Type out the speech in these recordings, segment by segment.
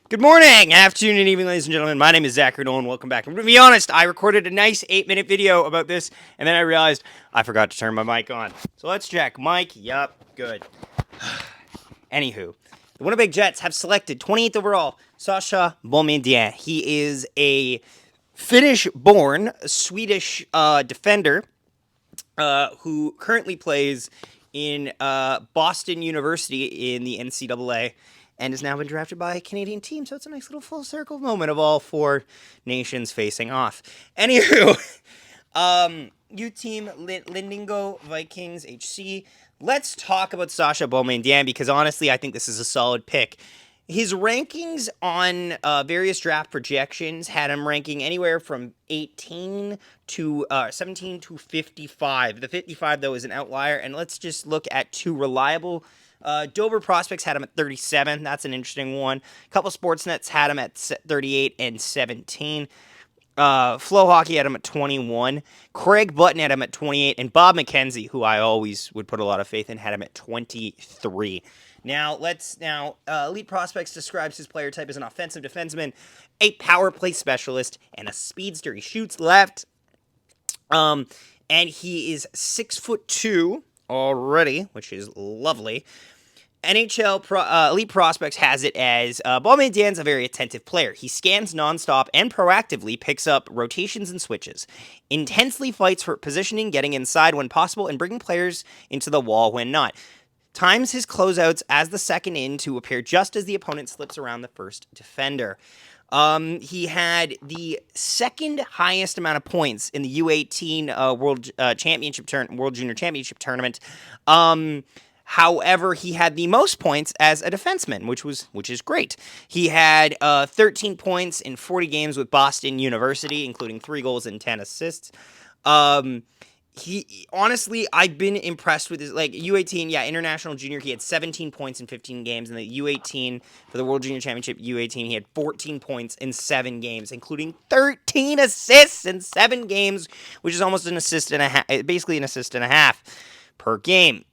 Good morning, afternoon, and evening, ladies and gentlemen. My name is Zachary Nolan. Welcome back. And to be honest, I recorded a nice 8-minute video about this, and then I realized I forgot to turn my mic on. So let's check. Mic, yup, good. Anywho, the Winnipeg Jets have selected 28th overall, Sascha Boumedienne. He is a Finnish-born Swedish defender who currently plays in Boston University in the NCAA and has now been drafted by a Canadian team. So it's a nice little full circle moment of all four nations facing off. Anywho, U Team Lindingo Vikings HC. Let's talk about Sascha Boumedienne because honestly, I think this is a solid pick. His rankings on various draft projections had him ranking anywhere from 18 to 17 to 55. The 55, though, is an outlier. And let's just look at two reliable. Dover Prospects had him at 37. That's an interesting one. A couple Sportsnets had him at 38 and 17. Flow Hockey had him at 21. Craig Button had him at 28. And Bob McKenzie, who I always would put a lot of faith in, had him at 23. Now, Elite Prospects describes his player type as an offensive defenseman, a power play specialist, and a speedster. He shoots left, and he is 6'2" already, which is lovely. Elite Prospects has it as Boumedienne's a very attentive player. He scans nonstop and proactively picks up rotations and switches. Intensely fights for positioning, getting inside when possible, and bringing players into the wall when not. Times his closeouts as the second in to appear just as the opponent slips around the first defender. He had the second highest amount of points in the U18 World Junior Championship tournament. However, he had the most points as a defenseman, which is great. He had 13 points in 40 games with Boston University, including 3 goals and 10 assists. He honestly, I've been impressed with his U18, international junior. He had 17 points in 15 games, and the U18 for the World Junior Championship U18, he had 14 points in 7 games, including 13 assists in 7 games, which is almost an assist and a half, basically an assist and a half per game.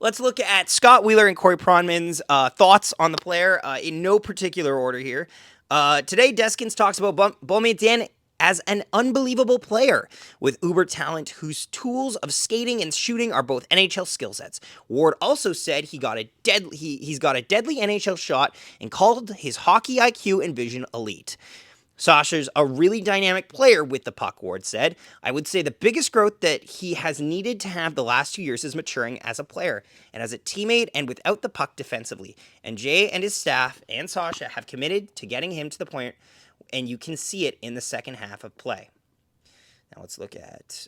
Let's look at Scott Wheeler and Corey Pronman's thoughts on the player in no particular order here. Today, Deskins talks about Boumedienne as an unbelievable player with uber talent whose tools of skating and shooting are both NHL skill sets. Ward also said he's got a deadly NHL shot and called his hockey IQ and vision elite. Sascha's a really dynamic player with the puck, Ward said. I would say the biggest growth that he has needed to have the last 2 years is maturing as a player and as a teammate and without the puck defensively. And Jay and his staff and Sascha have committed to getting him to the point, and you can see it in the second half of play. Now let's look at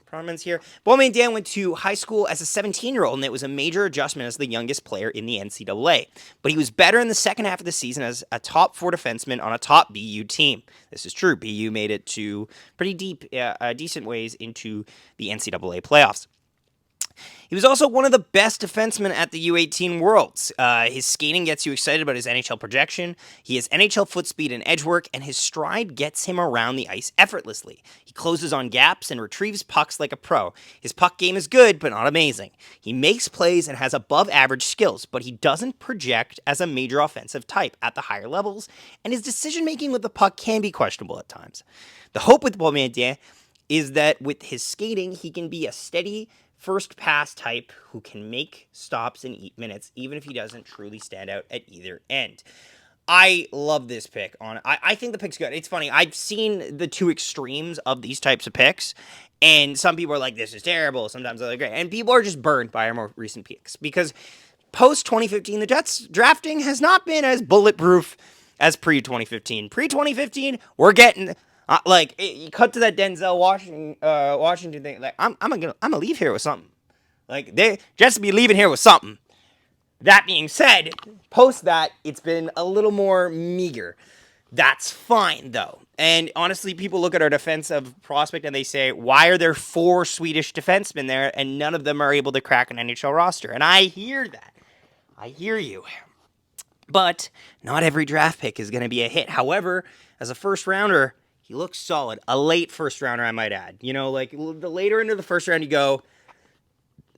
Prominence here. Boumedienne went to high school as a 17-year-old, and it was a major adjustment as the youngest player in the NCAA. But he was better in the second half of the season as a top 4 defenseman on a top BU team. This is true. BU made it to pretty decent ways into the NCAA playoffs. He was also one of the best defensemen at the U18 Worlds. His skating gets you excited about his NHL projection. He has NHL foot speed and edge work, and his stride gets him around the ice effortlessly. He closes on gaps and retrieves pucks like a pro. His puck game is good, but not amazing. He makes plays and has above-average skills, but he doesn't project as a major offensive type at the higher levels, and his decision-making with the puck can be questionable at times. The hope with Boumedienne is that with his skating, he can be a steady first pass type who can make stops and eat minutes, even if he doesn't truly stand out at either end. I love this pick. I think the pick's good. It's funny. I've seen the two extremes of these types of picks, and some people are like, this is terrible. Sometimes they're great. And people are just burned by our more recent picks because post-2015, the Jets drafting has not been as bulletproof as pre-2015. Pre-2015, we're getting... you cut to that Denzel Washington thing. Like, I'm gonna leave here with something. Like, they just be leaving here with something. That being said, post that, it's been a little more meager. That's fine, though. And honestly, people look at our defensive prospect and they say, why are there 4 Swedish defensemen there and none of them are able to crack an NHL roster? And I hear that. I hear you. But not every draft pick is going to be a hit. However, as a first rounder, he looks solid. A late first rounder, I might add. You know, like, the later into the first round you go,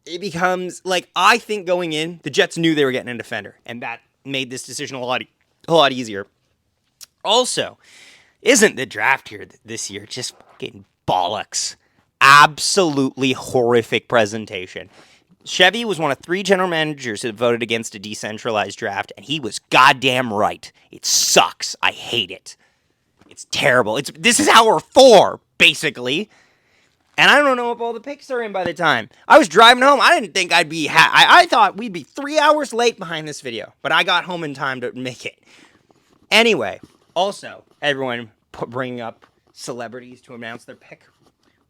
it becomes, like, I think going in, the Jets knew they were getting a defender. And that made this decision a lot easier. Also, isn't the draft here this year just fucking bollocks? Absolutely horrific presentation. Chevy was one of 3 general managers that voted against a decentralized draft, and he was goddamn right. It sucks. I hate it. It's terrible. This is hour 4, basically. And I don't know if all the picks are in by the time. I was driving home. I didn't think I'd be... I thought we'd be 3 hours late behind this video. But I got home in time to make it. Anyway, also, everyone bringing up celebrities to announce their pick.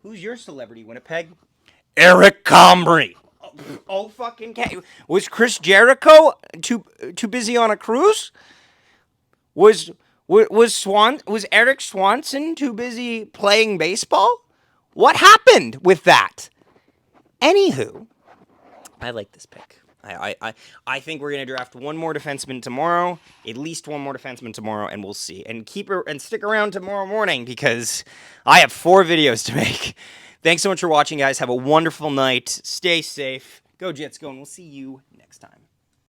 Who's your celebrity, Winnipeg? Eric Comrie. Oh fucking was Chris Jericho too busy on a cruise? Was Eric Swanson too busy playing baseball? What happened with that? Anywho, I like this pick. I think we're gonna draft one more defenseman tomorrow, at least one more defenseman tomorrow, and we'll see. And stick around tomorrow morning because I have 4 videos to make. Thanks so much for watching, guys. Have a wonderful night. Stay safe. Go Jets, go, and we'll see you next time.